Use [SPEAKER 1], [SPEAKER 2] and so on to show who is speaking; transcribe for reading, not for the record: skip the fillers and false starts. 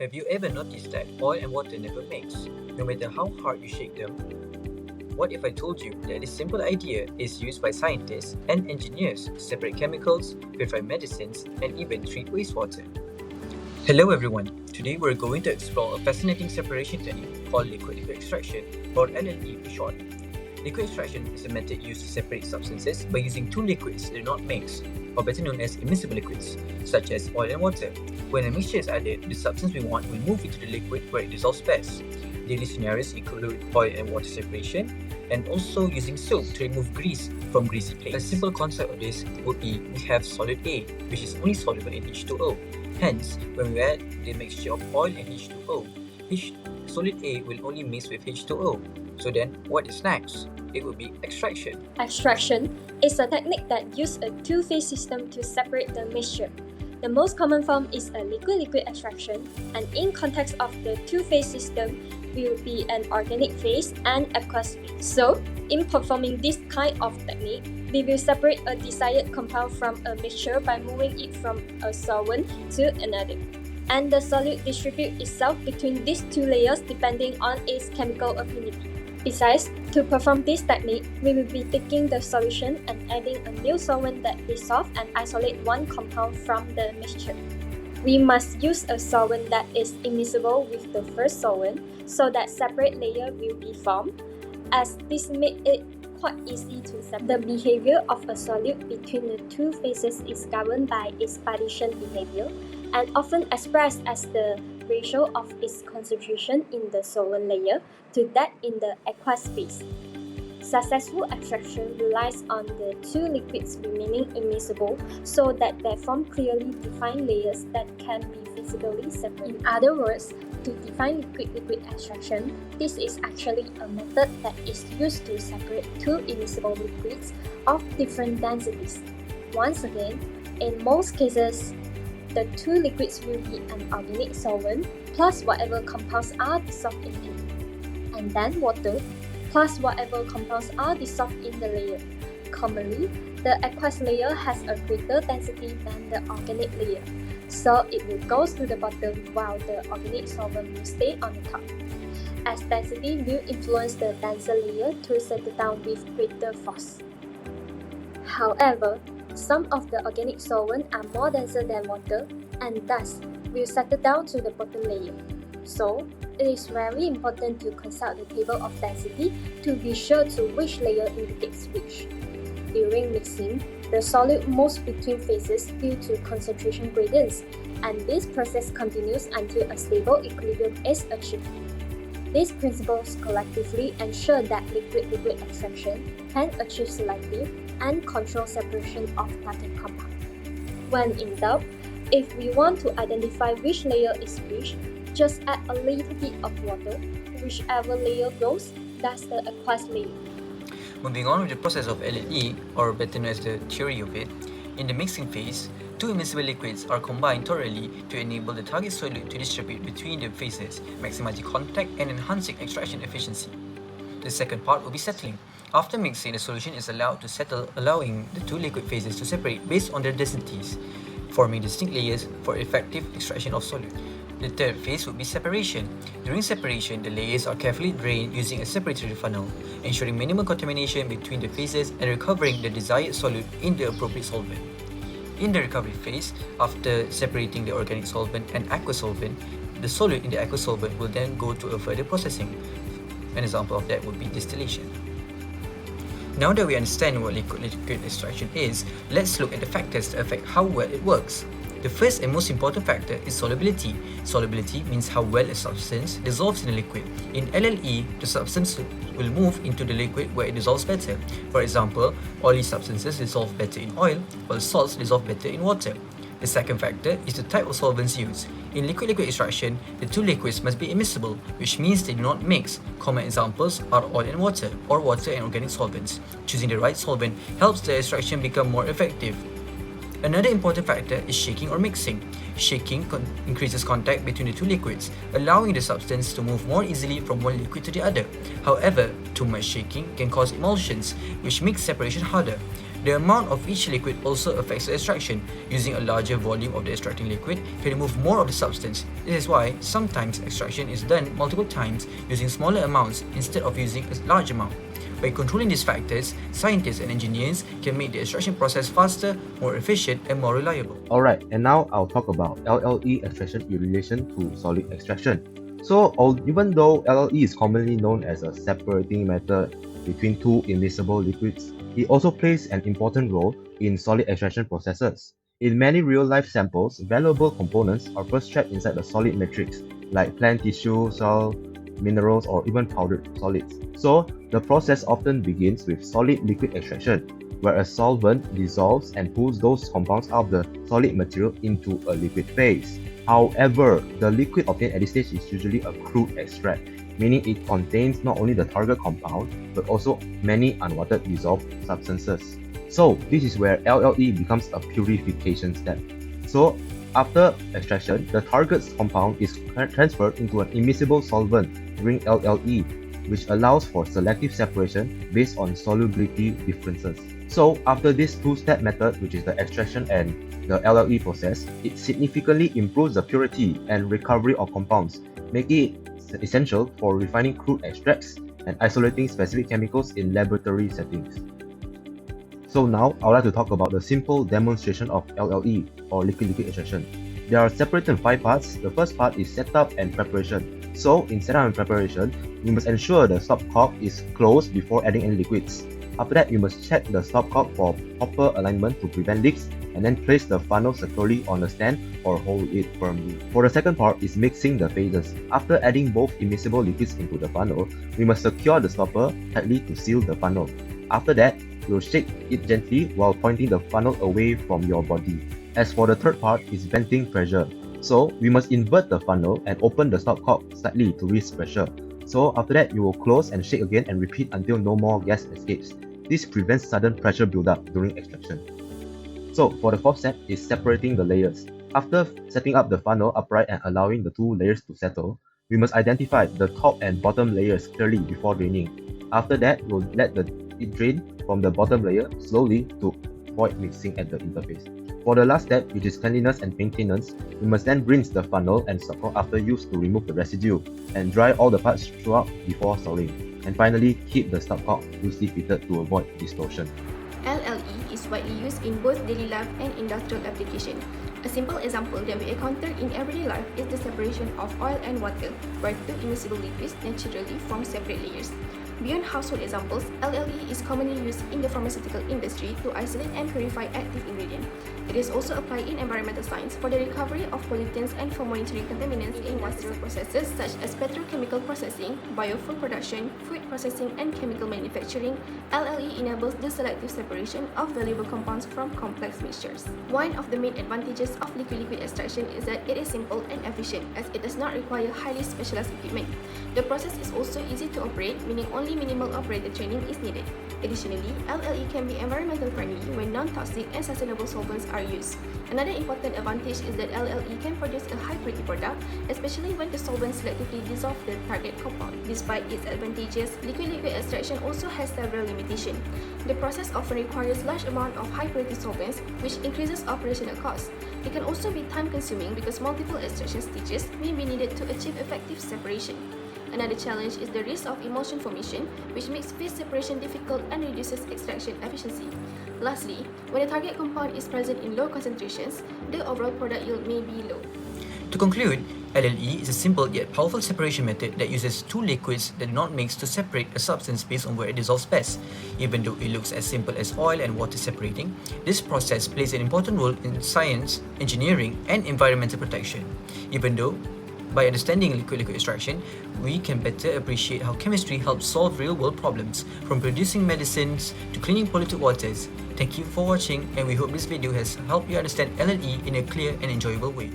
[SPEAKER 1] Have you ever noticed that oil and water never mix, no matter how hard you shake them? What if I told you that this simple idea is used by scientists and engineers to separate chemicals, purify medicines, and even treat wastewater? Hello everyone, today we're going to explore a fascinating separation technique called liquid-liquid extraction, or LLE for short. Liquid extraction is a method used to separate substances by using two liquids that do not mix, or better known as immiscible liquids, such as oil and water. When a mixture is added, the substance we want will move into the liquid where it dissolves best. Daily scenarios include oil and water separation, and also using soap to remove grease from greasy plates. A simple concept of this would be we have solid A, which is only soluble in H2O. Hence, when we add the mixture of oil and H2O, solid A will only mix with H2O. So then, what is next? It would be extraction.
[SPEAKER 2] Extraction is a technique that uses a two-phase system to separate the mixture. The most common form is a liquid-liquid extraction, and in context of the two-phase system, will be an organic phase and aqueous phase. So, in performing this kind of technique, we will separate a desired compound from a mixture by moving it from a solvent to another. And the solute distributes itself between these two layers depending on its chemical affinity. Besides, to perform this technique, we will be taking the solution and adding a new solvent that dissolves and isolates one compound from the mixture. We must use a solvent that is immiscible with the first solvent so that separate layer will be formed, as this makes it quite easy to separate. The behavior of a solute between the two phases is governed by its partition behavior and often expressed as the ratio of its concentration in the solvent layer to that in the aqueous phase. Successful extraction relies on the two liquids remaining immiscible so that they form clearly defined layers that can be physically separated. In other words, to define liquid-liquid extraction, this is actually a method that is used to separate two immiscible liquids of different densities. Once again, in most cases, the two liquids will be an organic solvent plus whatever compounds are dissolved in it, and then water plus whatever compounds are dissolved in the layer. Commonly, the aqueous layer has a greater density than the organic layer, so it will go to the bottom while the organic solvent will stay on the top, as density will influence the denser layer to settle down with greater force. However, some of the organic solvents are more denser than water and thus will settle down to the bottom layer. So, it is very important to consult the table of density to be sure to which layer indicates which. During mixing, the solute moves between phases due to concentration gradients, and this process continues until a stable equilibrium is achieved. These principles collectively ensure that liquid-liquid extraction can achieve selective and controlled separation of target compound. When in doubt, if we want to identify which layer is which, just add a little bit of water. Whichever layer goes, that's the aqueous layer.
[SPEAKER 1] Moving on with the process of LLE, or better known as the theory of it, in the mixing phase, two immiscible liquids are combined thoroughly to enable the target solute to distribute between the phases, maximizing contact and enhancing extraction efficiency. The second part will be settling. After mixing, the solution is allowed to settle, allowing the two liquid phases to separate based on their densities, forming distinct layers for effective extraction of solute. The third phase would be separation. During separation, the layers are carefully drained using a separatory funnel, ensuring minimal contamination between the phases and recovering the desired solute in the appropriate solvent. In the recovery phase, after separating the organic solvent and aqueous solvent, the solute in the aqueous solvent will then go to a further processing. An example of that would be distillation. Now that we understand what liquid-liquid extraction is, let's look at the factors that affect how well it works. The first and most important factor is solubility. Solubility means how well a substance dissolves in a liquid. In LLE, the substance will move into the liquid where it dissolves better. For example, oily substances dissolve better in oil, while salts dissolve better in water. The second factor is the type of solvents used. In liquid-liquid extraction, the two liquids must be immiscible, which means they do not mix. Common examples are oil and water, or water and organic solvents. Choosing the right solvent helps the extraction become more effective. Another important factor is shaking or mixing. Shaking increases contact between the two liquids, allowing the substance to move more easily from one liquid to the other. However, too much shaking can cause emulsions, which makes separation harder. The amount of each liquid also affects the extraction. Using a larger volume of the extracting liquid can remove more of the substance. This is why sometimes extraction is done multiple times using smaller amounts instead of using a large amount. By controlling these factors, scientists and engineers can make the extraction process faster, more efficient, and more reliable.
[SPEAKER 3] Alright, and now I'll talk about LLE extraction in relation to solid extraction. So, even though LLE is commonly known as a separating method between two immiscible liquids, it also plays an important role in solid extraction processes. In many real-life samples, valuable components are first trapped inside the solid matrix, like plant tissue, soil, minerals, or even powdered solids. So, the process often begins with solid-liquid extraction, where a solvent dissolves and pulls those compounds out of the solid material into a liquid phase. However, the liquid obtained at this stage is usually a crude extract, meaning it contains not only the target compound, but also many unwanted dissolved substances. So, this is where LLE becomes a purification step. So, after extraction, the target compound is transferred into an immiscible solvent during LLE, which allows for selective separation based on solubility differences. So, after this two-step method, which is the extraction and the LLE process, it significantly improves the purity and recovery of compounds, making it essential for refining crude extracts and isolating specific chemicals in laboratory settings. So now, I would like to talk about the simple demonstration of LLE, or liquid-liquid extraction. There are separated in 5 parts. The first part is setup and preparation. So, in setup and preparation, we must ensure the stopcock is closed before adding any liquids. After that, we must check the stopcock for proper alignment to prevent leaks, and then place the funnel securely on a stand or hold it firmly. For the second part is mixing the phases. After adding both immiscible liquids into the funnel, we must secure the stopper tightly to seal the funnel. After that, we'll shake it gently while pointing the funnel away from your body. As for the third part is venting pressure. So, we must invert the funnel and open the stopcock slightly to release pressure. So, after that, you will close and shake again and repeat until no more gas escapes. This prevents sudden pressure buildup during extraction. So, for the fourth step is separating the layers. After setting up the funnel upright and allowing the two layers to settle, we must identify the top and bottom layers clearly before draining. After that, we'll let it drain from the bottom layer slowly to avoid mixing at the interface. For the last step, which is cleanliness and maintenance, we must then rinse the funnel and stopcock after use to remove the residue and dry all the parts throughout before storing. And finally, keep the stopcock loosely fitted to avoid distortion.
[SPEAKER 4] LLE is widely used in both daily life and industrial application. A simple example that we encounter in everyday life is the separation of oil and water, where two immiscible liquids naturally form separate layers. Beyond household examples, LLE is commonly used in the pharmaceutical industry to isolate and purify active ingredients. It is also applied in environmental science for the recovery of pollutants and for monitoring contaminants in industrial processes such as petrochemical processing, biofuel production, food processing, and chemical manufacturing. LLE enables the selective separation of valuable compounds from complex mixtures. One of the main advantages of liquid-liquid extraction is that it is simple and efficient, as it does not require highly specialized equipment. The process is also easy to operate, meaning only minimal operator training is needed. Additionally, LLE can be environmental friendly when non-toxic and sustainable solvents are used. Another important advantage is that LLE can produce a high-purity product, especially when the solvent selectively dissolves the target compound. Despite its advantages, liquid-liquid extraction also has several limitations. The process often requires large amount of high-purity solvents, which increases operational costs. It can also be time-consuming because multiple extraction stages may be needed to achieve effective separation. Another challenge is the risk of emulsion formation, which makes phase separation difficult and reduces extraction efficiency. Lastly, when the target compound is present in low concentrations, the overall product yield may be low.
[SPEAKER 1] To conclude, LLE is a simple yet powerful separation method that uses two liquids that do not mix to separate a substance based on where it dissolves best. Even though it looks as simple as oil and water separating, this process plays an important role in science, engineering, and environmental protection. Even though by understanding liquid-liquid extraction, we can better appreciate how chemistry helps solve real-world problems, from producing medicines to cleaning polluted waters. Thank you for watching, and we hope this video has helped you understand LLE in a clear and enjoyable way.